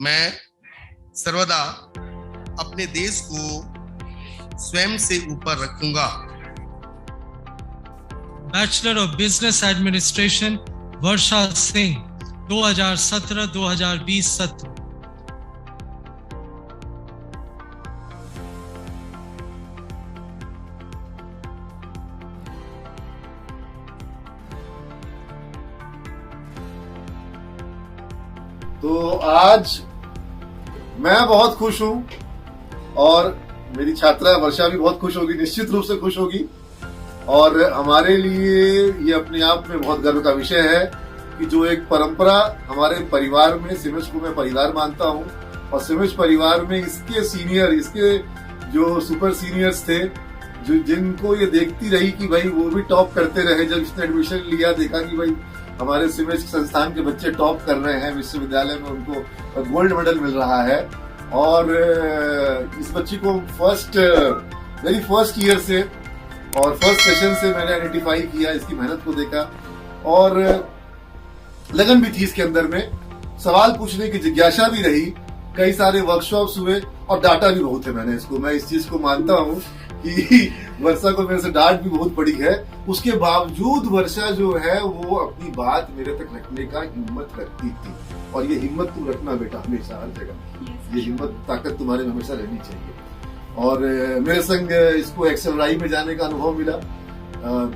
मैं सर्वदा अपने देश को स्वयं से ऊपर रखूंगा। बैचलर ऑफ बिजनेस एडमिनिस्ट्रेशन वर्षा सिंह, 2017-2020 सत्र। तो आज मैं बहुत खुश हूं और मेरी छात्रा वर्षा भी बहुत खुश होगी, निश्चित रूप से खुश होगी। और हमारे लिए ये अपने आप में बहुत गर्व का विषय है कि जो एक परंपरा हमारे परिवार में, सिमेज को मैं परिवार मानता हूं, और सिमेज परिवार में इसके सीनियर, इसके जो सुपर सीनियर्स थे, जो जिनको ये देखती रही कि भाई वो भी टॉप करते रहे। जब इसने एडमिशन लिया, देखा कि भाई हमारे सिमेज संस्थान के बच्चे टॉप कर रहे हैं, विश्वविद्यालय में उनको गोल्ड मेडल मिल रहा है। और इस बच्ची को वेरी फर्स्ट ईयर से और फर्स्ट सेशन से मैंने आइडेंटिफाई किया, इसकी मेहनत को देखा और लगन भी थी इसके अंदर में, सवाल पूछने की जिज्ञासा भी रही, कई सारे वर्कशॉप्स हुए और डाटा भी बहुत है। मैं इस चीज को मानता हूँ कि वर्षा को मेरे से डांट भी बहुत पड़ी है, उसके बावजूद वर्षा जो है वो अपनी बात मेरे तक रखने का हिम्मत रखती थी। और ये हिम्मत तुम रखना बेटा हमेशा, हर जगह ये हिम्मत, ताकत तुम्हारे में हमेशा रहनी चाहिए। और मेरे संग इसको एक्सेल में जाने का अनुभव मिला,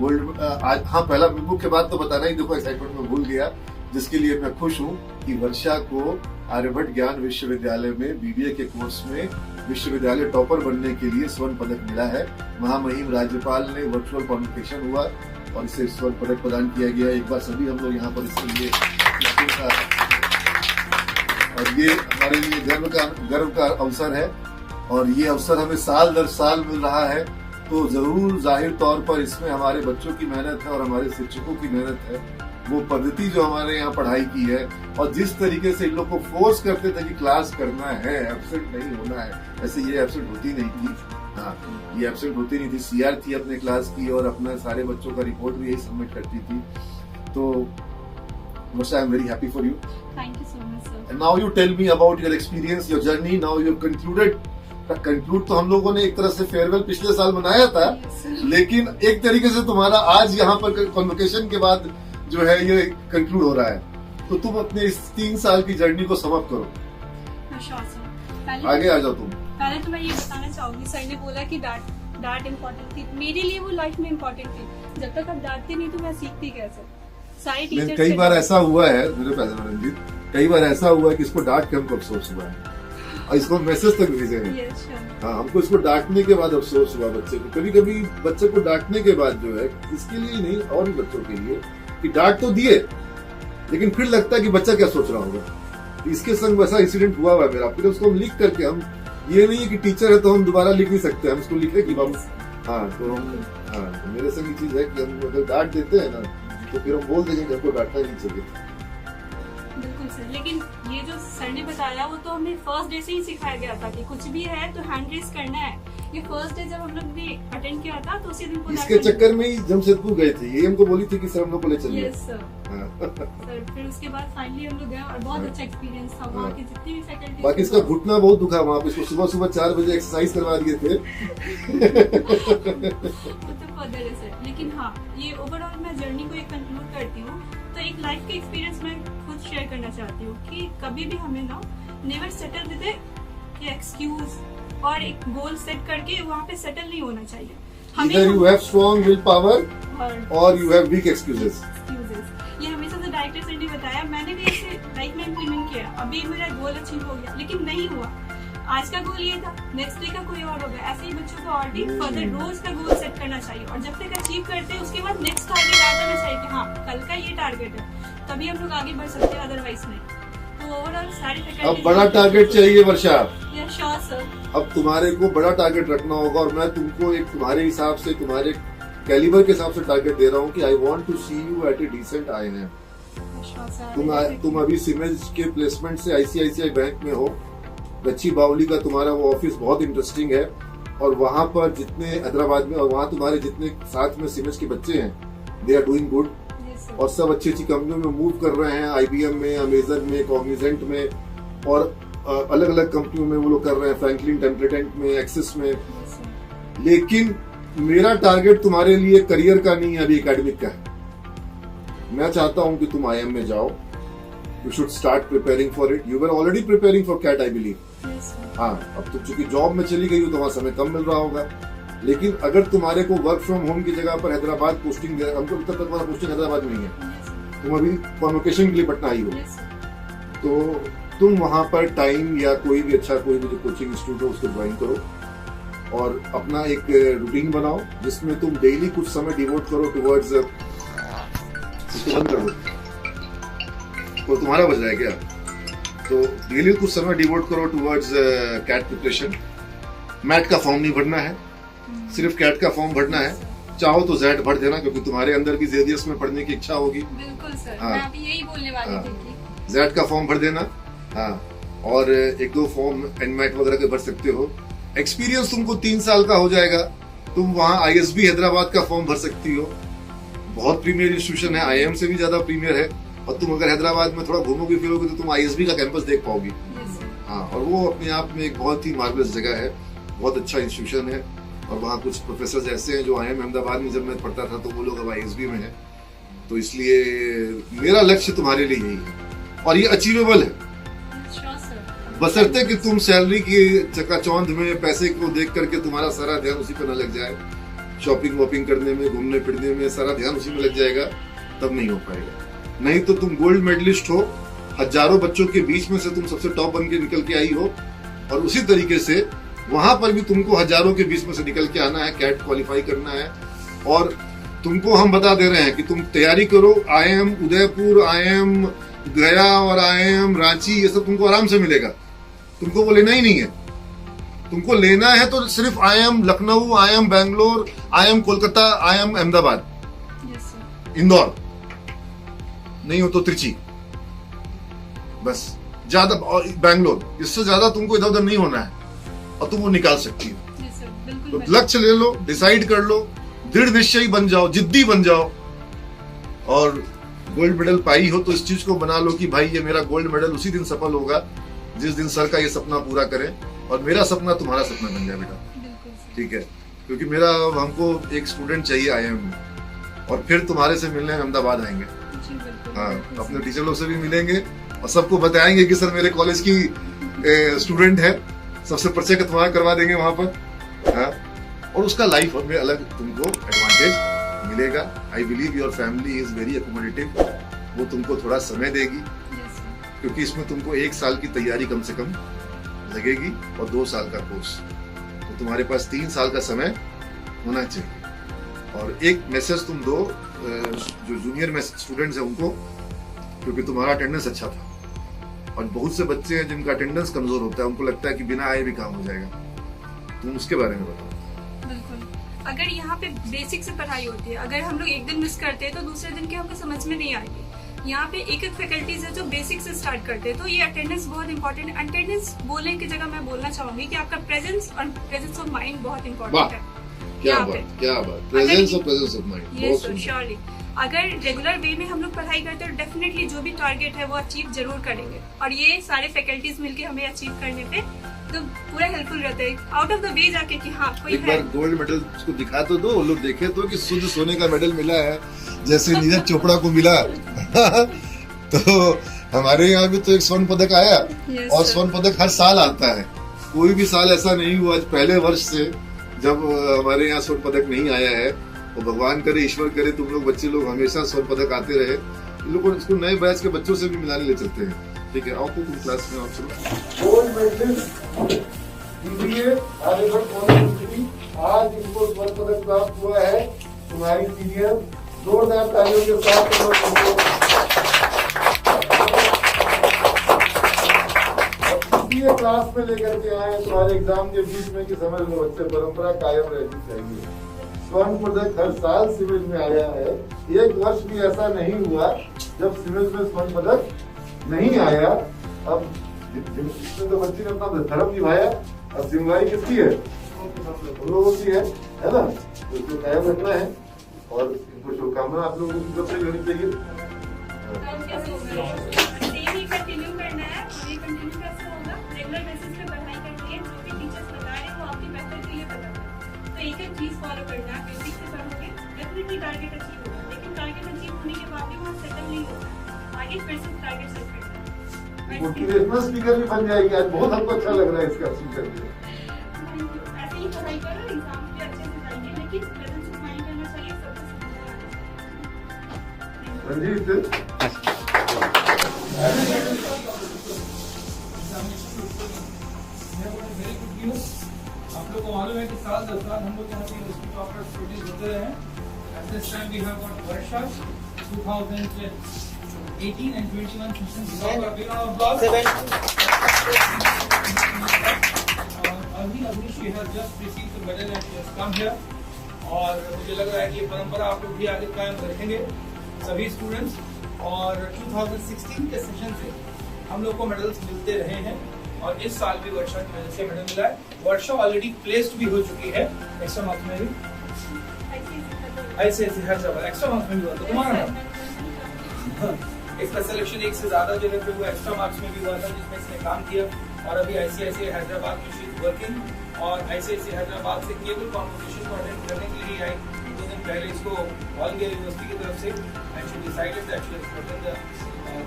गोल्ड। हाँ, पहला मुख्य बात तो बताना ही, देखो एक्साइटमेंट में भूल गया, जिसके लिए मैं खुश हूँ कि वर्षा को आर्यभट्ट ज्ञान विश्वविद्यालय में बीबीए के कोर्स में विश्वविद्यालय टॉपर बनने के लिए स्वर्ण पदक मिला है। महामहिम राज्यपाल ने वर्चुअल कॉन्वोकेशन हुआ और इसे स्वर्ण पदक प्रदान किया गया। एक बार सभी हम लोग यहाँ पर इसके लिए, और ये हमारे लिए गर्व का अवसर है। और ये अवसर हमें साल दर साल मिल रहा है, तो जरूर जाहिर तौर पर इसमें हमारे बच्चों की मेहनत है और हमारे शिक्षकों की मेहनत है। वो पद्धति जो हमारे यहाँ पढ़ाई की है और जिस तरीके से इन लोग को फोर्स करते थे कि क्लास करना है, एब्सेंट नहीं होना है, ऐसे ये एब्सेंट होती नहीं थी। हाँ, ये एब्सेंट होती नहीं थी, सीआर थी अपने क्लास की और अपना सारे बच्चों का रिपोर्ट भी यही सबमिट करती थी। तो Moshe, I'm very happy for you. Thank you so much, sir. And now you tell me about your experience, your journey. Now you have concluded. Conclude तो हम लोगों ने एक तरह से फेयरवेल पिछले साल मनाया था, लेकिन एक तरीके से तुम्हारा आज यहाँ पर कॉन्वोकेशन के बाद जो है ये कंक्लूड हो रहा है। तो तुम अपने इस 3 साल की जर्नी को समाप्त करो। आगे आ जाओ तुम। पहले तो मैं ये बताना चाहूंगी, सर ने बोला कि डांट इम्पोर्टेंट थी, मेरे लिए वो लाइफ में इम्पोर्टेंट थी। जब तक आप डांटते नहीं तो मैं सीखती कैसे। सारे टीचर, कई बार ऐसा हुआ है मेरे पैसे में रंजीत, कई बार ऐसा हुआ है कि इसको डांट के हमको अफसोस हुआ है और इसको मैसेज तक भेजे हैं। हाँ, हमको इसको डांटने के बाद अफसोस हुआ बच्चे को। कभी कभी बच्चे को डांटने के बाद जो है, इसके लिए नहीं और भी बच्चों के लिए, कि डांट तो दिए लेकिन फिर लगता है कि बच्चा क्या सोच रहा होगा। इसके संग वैसा इंसिडेंट हुआ है मेरा। फिर उसको हम लिख करके, हम ये नहीं है कि टीचर है तो हम दोबारा लिख नहीं सकते, हम उसको लिखे कि हम तो मेरे संग ये चीज है कि हम अगर डांट देते हैं ना तो फिर हम बोल देंगे कि हमको डांटना नहीं चाहिए। बिल्कुल सर, लेकिन ये जो सर ने बताया वो तो हमें फर्स्ट डे से ही सिखाया गया था कि कुछ भी है तो हैंड रेस करना है। ये फर्स्ट डे जब हम लोग ने अटेंड किया था तो उसी दिन को इसके चक्कर में ही जमशेदपुर गए थे, ये हमको बोली थी कि सर हम लोग को ले चलिए। Yes sir. सर फिर उसके बाद फाइनली हम लोग गए और बहुत अच्छा एक्सपीरियंस था। वहाँ की जितनी भी फैकल्टी, बाकी इसका घुटना बहुत दुखा वहाँ पे, इसको सुबह 4 बजे एक्सरसाइज करवा दिए थे। लेकिन हाँ, ये ओवरऑल मैं जर्नी को एक कंक्लूड करती हूँ तो एक लाइफ का एक्सपीरियंस मैं खुद शेयर करना चाहती हूँ कि कभी भी हमें ना नेवर सेटल विद एक्सक्यूज और एक गोल सेट करके वहाँ पे सेटल नहीं होना चाहिए। Either you have strong willpower or you have weak excuses. ये हमेशा से डायरेक्टर सर ने बताया, मैंने भी इसे लाइफ में इम्प्लीमेंट किया। अभी मेरा गोल अचीव हो गया लेकिन नहीं हुआ। आज का गोल ये था, नेक्स्ट डे का कोई और होगा। ऐसे ही बच्चों को और भी फर्दर रोज का गोल सेट करना चाहिए और जब तक अचीव करते हैं उसके बाद नेक्स्ट टारगेट आ जाना चाहिए कि हाँ कल का ये टारगेट है, तभी हम लोग आगे बढ़ सकते हैं, अदरवाइज नहीं। तो ओवरऑल सारी फैकल्टी, अब बड़ा टारगेट चाहिए वर्षा। Yes sure sir. अब तुम्हारे को बड़ा टारगेट रखना होगा और मैं तुमको एक तुम्हारे हिसाब से, तुम्हारे कैलिबर के हिसाब से टारगेट दे रहा हूँ कि I want to see you at a decent IIM। तुम अभी सिमेज के प्लेसमेंट से ICICI बैंक में हो। गच्ची बावली का तुम्हारा वो ऑफिस बहुत इंटरेस्टिंग है और वहाँ पर जितने हैदराबाद में, और वहाँ तुम्हारे जितने साथ में सिमेज के बच्चे हैं, दे आर डूइंग गुड और सब अच्छी अच्छी कंपनियों में मूव कर रहे हैं, IBM में, अमेजन में, कॉग्निजेंट में। और अलग अलग कंपनियों में वो लोग कर रहे हैं, फ्रैंकलिन टेम्पलेटेंट में, एक्सिस में। Yes, sir. लेकिन मेरा टारगेट तुम्हारे लिए करियर का नहीं है, अभी एकेडमिक का है। मैं चाहता हूं कि तुम IIM में जाओ। You should start preparing for it. You were already preparing for CAT, I believe. Yes, sir. हाँ, अब तुम चूंकि जॉब में चली गई हो तो वहां समय कम मिल रहा होगा, लेकिन अगर तुम्हारे को वर्क फ्रॉम होम की जगह पर हैदराबाद पोस्टिंग दे, हमको अभी तक तुम्हारा पोस्टिंग हैदराबाद में ही है, Yes, sir. तुम अभी कॉन्वोकेशन के लिए पटना आई हो, Yes, sir. तो तुम वहां पर टाइम या कोई भी अच्छा कोई भी जो कोचिंग इंस्टीट्यूट हो उसको ज्वाइन करो और अपना एक रूटीन बनाओ जिसमें तुम डेली कुछ समय डिवोट करो टुवर्ड्स। बंद कर दो, तो तुम्हारा बज रहा है क्या? तो डेली कुछ समय डिवोट करो टुवर्ड्स कैट प्रिपरेशन। मैट का फॉर्म नहीं भरना है, सिर्फ कैट का फॉर्म भरना है। चाहो तो जेड भर देना, क्योंकि तुम्हारे अंदर भी जेडीएस में पढ़ने की इच्छा होगी। बिल्कुल सर, हाँ। मैं अभी यही बोलने वाली हाँ। थी कि जेड का फॉर्म भर देना। हाँ, और एक दो फॉर्म एनमैट वगैरह के भर सकते हो। एक्सपीरियंस तुमको 3 साल का हो जाएगा। तुम वहाँ ISB हैदराबाद का फॉर्म भर सकती हो, बहुत प्रीमियर इंस्टीट्यूशन है, IIM से भी ज्यादा प्रीमियर है। और तुम अगर हैदराबाद में थोड़ा घूमोगे फिरोगे तो तुम ISB का कैंपस देख पाओगी। Yes, sir. हाँ, और वो अपने आप में एक बहुत ही मार्वलस जगह है, बहुत अच्छा इंस्टीट्यूशन है। और वहाँ कुछ प्रोफेसर ऐसे हैं जो IIM अहमदाबाद में जब मैं पढ़ता था तो वो लोग अब ISB में हैं। तो इसलिए मेरा लक्ष्य तुम्हारे लिए यही है और ये अचीवेबल है, Sure, sir. बशर्ते कि तुम सैलरी की चकाचौंध में पैसे को देख करके तुम्हारा सारा ध्यान उसी पर न लग जाए। शॉपिंग वॉपिंग करने में, घूमने फिरने में सारा ध्यान उसी में लग जाएगा, तब नहीं हो पाएगा। नहीं तो तुम गोल्ड मेडलिस्ट हो, हजारों बच्चों के बीच में से तुम सबसे टॉप बन के निकल के आई हो, और उसी तरीके से वहां पर भी तुमको हजारों के बीच में से निकल के आना है, कैट क्वालिफाई करना है। और तुमको हम बता दे रहे हैं कि तुम तैयारी करो। IIM उदयपुर, IIM गया और IIM रांची, ये सब तुमको आराम से मिलेगा। तुमको वो लेना ही नहीं है। तुमको लेना है तो सिर्फ IIM Lucknow, IIM Bangalore, IIM Kolkata, IIM Ahmedabad, Yes, sir. Indore, नहीं हो तो त्रिची, बस। ज्यादा बैंगलोर, इससे ज्यादा तुमको इधर उधर नहीं होना है और तुम वो निकाल सकती हो। Yes, sir. बिल्कुल तो मैं- लक्ष्य ले लो, डिसाइड कर लो, दृढ़ निश्चयी बन जाओ, जिद्दी बन जाओ। और गोल्ड मेडल पाई हो तो इस चीज को बना लो कि भाई ये मेरा गोल्ड मेडल उसी दिन सफल होगा जिस दिन सर का ये सपना पूरा करें, और मेरा सपना तुम्हारा सपना बन जाए बेटा। बिल्कुल sir. ठीक है, क्योंकि मेरा हमको एक स्टूडेंट चाहिए IIM में, और फिर तुम्हारे से मिलने अहमदाबाद आएंगे। जी, बिल्कुल, हाँ, बिल्कुल अपने sir. टीचर लोग से भी मिलेंगे और सबको बताएंगे कि सर मेरे कॉलेज की स्टूडेंट है, सबसे परिचय तुम्हारा करवा देंगे वहां पर। हाँ, और उसका लाइफ में अलग तुमको एडवांटेज मिलेगा। I believe your family is very accommodative. वो तुमको थोड़ा समय देगी, Yes, sir. क्योंकि इसमें तुमको 1 साल की तैयारी कम से कम लगेगी और 2 साल का कोर्स, तो तुम्हारे पास 3 साल का समय होना चाहिए। और एक मैसेज तुम दो जो जूनियर स्टूडेंट्स हैं उनको, क्योंकि तुम्हारा अटेंडेंस अच्छा था, और बहुत से बच्चे हैं जिनका अटेंडेंस कमजोर होता है, उनको लगता है कि बिना आए भी काम हो जाएगा। तुम उसके बारे में बताओ। बिल्कुल, अगर यहाँ पे बेसिक से पढ़ाई होती है, अगर हम लोग एक दिन मिस करते हैं तो दूसरे दिन के हमको समझ में नहीं आएगी। यहाँ पे एक एक फैकल्टीज है जो बेसिक से स्टार्ट करते हैं, तो ये अटेंडेंस बहुत इंपॉर्टेंट है। अटेंडेंस बोलने की जगह मैं बोलना चाहूंगी कि आपका प्रेजेंस और प्रेजेंस ऑफ माइंड बहुत इंपॉर्टेंट है। क्या यहाँ बात, पे। क्या बात, प्रेजेंस ऑफ माइंड, ये बहुत सुंदर। श्योरली अगर रेगुलर वे में हम लोग पढ़ाई करते हैं तो डेफिनेटली जो भी टारगेट है वो अचीव जरूर करेंगे, और ये सारे फैकल्टीज मिलके हमें अचीव करने पे तो पूरा हेल्पफुल रहते हैं। आउट ऑफ द वे जाके कि हाँ कोई एक है। बार गोल्ड मेडल को दिखा तो दो, वो लोग देखे तो कि शुद्ध सोने का मेडल मिला है, जैसे नीरज चोपड़ा को मिला। तो हमारे यहाँ भी तो एक स्वर्ण पदक आया, Yes, और sir. स्वर्ण पदक हर साल आता है। कोई भी साल ऐसा नहीं हुआ आज पहले वर्ष से जब हमारे यहाँ स्वर्ण पदक नहीं आया है। तो भगवान करे, ईश्वर करे, तुम लोग बच्चे लोग हमेशा स्वर्ण पदक आते रहे। इन लोगों इसको नए बैच के बच्चों से भी मिलाने ले चलते हैं। ठीक है, आओ तो तुम क्लास में आओ, चलो। गोल्ड मेडलिस्ट दीजिए आर्यभट्ट यूनिवर्सिटी, आज इनको स्वर्ण पदक प्राप्त हुआ है। तुम्हारी सीनियर, जोरदार तालियों के साथ तुम लोग ये क्लास में लेकर के आए तुम्हारे एग्जाम के बीच में कि समझ लो बच्चे, परंपरा कायम रहनी चाहिए। स्वर्ण पदक हर साल सिविल में आया है, एक वर्ष भी ऐसा नहीं हुआ जब सिविल में स्वर्ण पदक नहीं आया। अब जिसमें तो बच्ची ने अपना धर्म निभाया, अब जिम्मेदारी किसकी है? हम लोगों की है ना? तो इसको कायम रखना है, और इनको शुभकामना आप लोगों की तरफ से लेनी चाहिए। सेम ही कंटिन्यू करना है, और ये कंटिन्यू कैसे होगा? होने के बाद भी वहाँ सेटल नहीं होता, आगे फिर से टारगेट सेट करता है। मोटिवेशनल स्पीकर भी बन जाएगी आज, बहुत हमको अच्छा लग रहा है इसका स्पीकर भी। ऐसे ही पढ़ाई करो, एग्जाम भी अच्छे से जाएंगे, लेकिन प्रेजेंस ऑफ माइंड करना चाहिए, सबसे रंजीत वेरी गुड न्यूज। आप लोग को मालूम है कि साल दर साल हम लोग यहाँ पे यूनिवर्सिटी टॉपर्स प्रोड्यूस होते रहे हैं। At this time we have got Varsha 2018 and 21 sessions. Arvi Avnish has just received the medal and she has come here. और मुझे लग रहा है कि ये परंपरा आप लोग भी आगे कायम रखेंगे सभी स्टूडेंट्स। और 2016 के सेशन से हम लोग को मेडल्स मिलते रहे हैं और इस साल भी वर्षा की वजह से मेडल मिला है। वर्षा ऑलरेडी प्लेस्ड भी हो चुकी है एक्स्ट्रा मार्क्स में भी, ऐसे हैदराबाद एक्स्ट्रा मार्क्स में भी हुआ था तुम्हारा नाम। इसका सिलेक्शन एक से ज्यादा जगह पे हुआ, एक्स्ट्रा मार्क्स में भी हुआ था जिसमें इसने काम किया। और अभी ICICI हैदराबाद में शी इज वर्किंग और ICICI हैदराबाद से केवल कॉम्पिटिशन को अटेंड करने के लिए आई 2 दिन पहले इसको ऑल इंडिया यूनिवर्सिटी की तरफ से and she decided that she will attend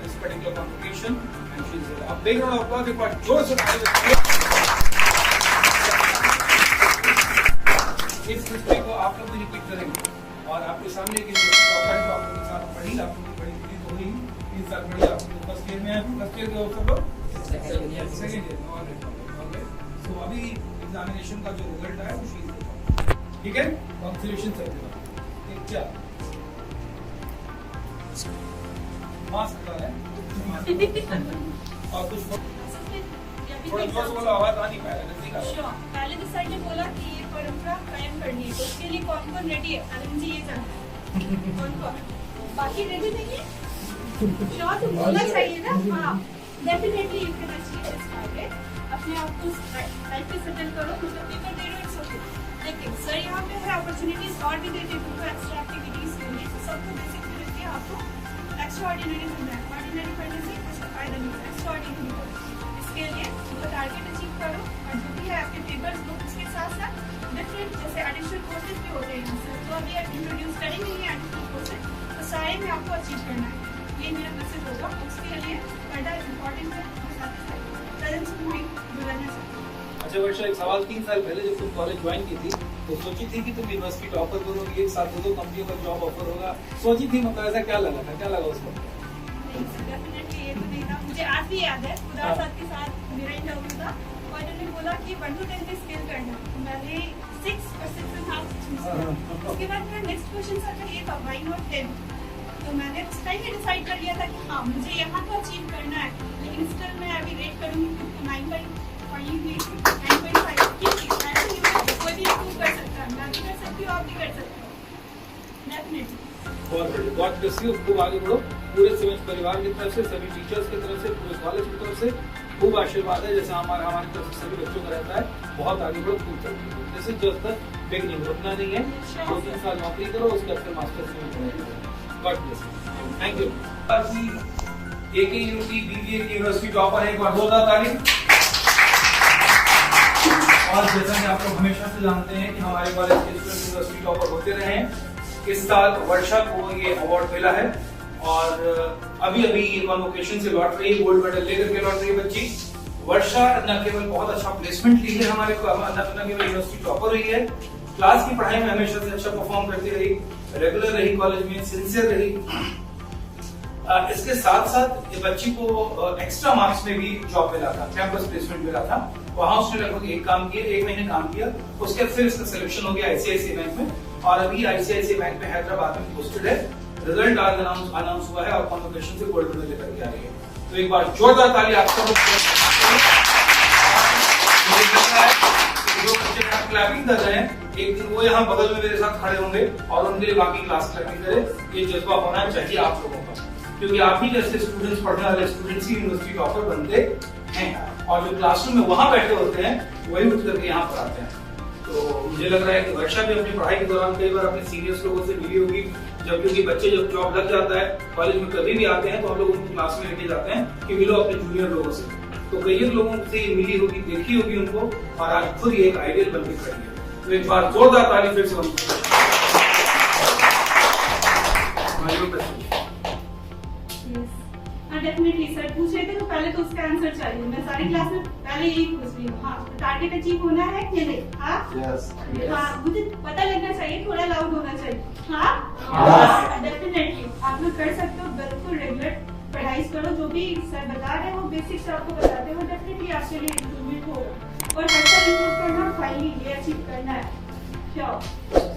this particular competition and she is a big round of applause एक बार जोर से इस हिस्ट्री को आप लोग भी रिपीट करेंगे और आपके सामने एक यूनिवर्सिटी टॉपर जो आप लोगों के साथ पढ़ी, आप लोगों की बड़ी खुशी हो गई। 3 साल पढ़ी, आप लोग फर्स्ट ईयर में है, फर्स्ट ईयर के हो सब लोग सेकंड ईयर में ऑलरेडी। ओके, सो अभी एग्जामिनेशन का जो रिजल्ट आया वो शीट ठीक है, कांग्रेचुलेशन सर। क्या मास्क लगा है और कुछ थोड़ा जोर से बोलो, आवाज आ नहीं पाया नजदीक आ। पहले तो सर ने बोला कि ये परंपरा कायम करनी है, तो उसके लिए कौन कौन रेडी है? अरुण जी ये जानते हैं कौन कौन, बाकी रेडी नहीं है? श्योर तो बोलना चाहिए ना। हाँ, definitely you can achieve this target. अपने आप को लाइफ पे सेटल करो, मतलब पेपर दे रहे हो इट्स ओके, लेकिन सर यहाँ पे है अपॉर्चुनिटीज और भी देते हैं तुमको एक्स्ट्रा एक्टिविटीज के लिए, तो सबको बेसिक देते हैं आपको। एक्स्ट्रा ऑर्डिनरी करना है, ऑर्डिनरी करने से कुछ फायदा नहीं है, एक्स्ट्रा ऑर्डिनरी करो। इसके लिए वो टारगेट अचीव करो और जो भी है आपके पेपर्स बुक उसके साथ साथ डिफरेंट जैसे एडिशनल कोर्सेज भी होते हैं तो अभी आप इंट्रोड्यूस करेंगे ये एडिशनल कोर्सेज, तो सारे में आपको अचीव करना है। ये मेरा मैसेज होगा। उसके लिए पढ़ना इम्पोर्टेंट है, प्रेजेंस ऑफ माइंड जुड़ना चाहिए। अच्छा वर्षा, एक सवाल 3 साल पहले जब तुम कॉलेज ज्वाइन की थी तो सोची थी कि तुम यूनिवर्सिटी टॉपर करोगी, एक साथ 2 कंपनियों का जॉब ऑफर होगा, सोची थी? मतलब ऐसा क्या लगा था, क्या लगा उसको? डेफिनेटली ये तो नहीं था, मुझे आज भी याद है खुदा साहब के साथ मेरा इंटरव्यू था और उन्होंने बोला कि 1 to 10 पे स्केल करना, मैंने 6 और 6.5 चूज किया। उसके बाद मेरा नेक्स्ट क्वेश्चन सर ये था व्हाई नॉट 10, तो मैंने उस टाइम में डिसाइड कर लिया था कि हाँ मुझे यहाँ तो अचीव करना है, लेकिन स्टिल मैं अभी रेट करूँगी 9.5 क्योंकि ऐसे नहीं कोई भी अप्रूव कर सकता है, मैं भी कर सकती हूँ, आप भी कर सकते हैं डेफिनेटली। बहुत ब्लेस यू, खूब आगे बढ़ो। पूरे सिमेंस परिवार की तरफ से, सभी टीचर्स की तरफ से, पूरे कॉलेज की तरफ से खूब आशीर्वाद है जैसा हमारी तरफ से सभी बच्चों का रहता है। बहुत आगे बढ़ो, खूब चलती है। This is just the beginning, रुकना नहीं है। 2-3 साल नौकरी करो, उसके बाद फिर मास्टर्स में God bless you, thank you. AKUT BBA की यूनिवर्सिटी टॉपर है, एक बार जोरदार तारीफ। और जैसा कि आप लोग हमेशा से जानते हैं कि हमारे कॉलेज के स्टूडेंट यूनिवर्सिटी टॉपर होते रहे हैं, इस साल वर्षा को ये अवार्ड मिला है और अभी ये कॉन्वोकेशन से लौट रही है, गोल्ड मेडल लेकर के लौट रही है बच्ची। वर्षा न केवल बहुत अच्छा प्लेसमेंट ली है हमारे को, न केवल यूनिवर्सिटी टॉपर रही है, क्लास की पढ़ाई में हमेशा से अच्छा परफॉर्म करती रही, रेगुलर रही कॉलेज में, सिंसियर रही। इसके साथ साथ ये बच्ची को एक्स्ट्रा मार्क्स में भी जॉब मिला था, कैंपस प्लेसमेंट मिला था। वहां उसने लगभग 1 महीने काम किया, उसके बाद फिर इसका सिलेक्शन हो गया ICICI बैंक में और अभी ICICI बैंक में हैदराबाद में पोस्टेड है। रिजल्ट आज अनाउंस हुआ है और कॉन्वोकेशन से गोल्ड मेडल लेकर के आ रही है। तो एक बार जोरदार ताली आप सब। जो बच्चे यहाँ क्लैपिंग कर रहे हैं, एक दिन वो यहाँ बगल में मेरे साथ खड़े होंगे और उनके लिए बाकी क्लास क्लैपिंग करे। ये जज्बा होना चाहिए आप लोगों का, क्योंकि आप ही जैसे स्टूडेंट्स, पढ़ने वाले स्टूडेंट्स ही यूनिवर्सिटी टॉपर बनते हैं और जो क्लासरूम में वहां बैठे होते हैं वही उठ करके यहाँ पर आते हैं। तो मुझे लग रहा है कि वर्षा भी अपनी पढ़ाई के दौरान कई बार अपने सीनियर्स लोगों से मिली होगी, जब क्योंकि बच्चे जब जॉब लग जाता है कॉलेज में कभी भी आते हैं तो हम लोग उनको क्लास में लेके जाते हैं कि मिलो अपने जूनियर लोगों से। तो कई लोगों से मिली होगी, देखी होगी उनको और आज खुद ये एक आइडियल बन के खड़ी है। तो एक बार जोरदार ताली फिर से डेफिनेटली सर पूछ रहे थे तो पहले तो उसका आंसर चाहिए। मैं सारी क्लास में पहले यही पूछ रही हूँ। हाँ, टारगेट अचीव होना है कि नहीं? हाँ हाँ, मुझे पता लगना चाहिए, थोड़ा लाउड होना चाहिए। हाँ डेफिनेटली आप लोग कर सकते हो, बिल्कुल रेगुलर पढ़ाई करो। जो भी सर बता रहे हैं वो बेसिक्स आपको बताते हैं, वो डेफिनेटली आपके लिए इम्प्रूवमेंट होगा। और हर साल इम्प्रूव करना, फाइनली ये अचीव करना है। श्योर।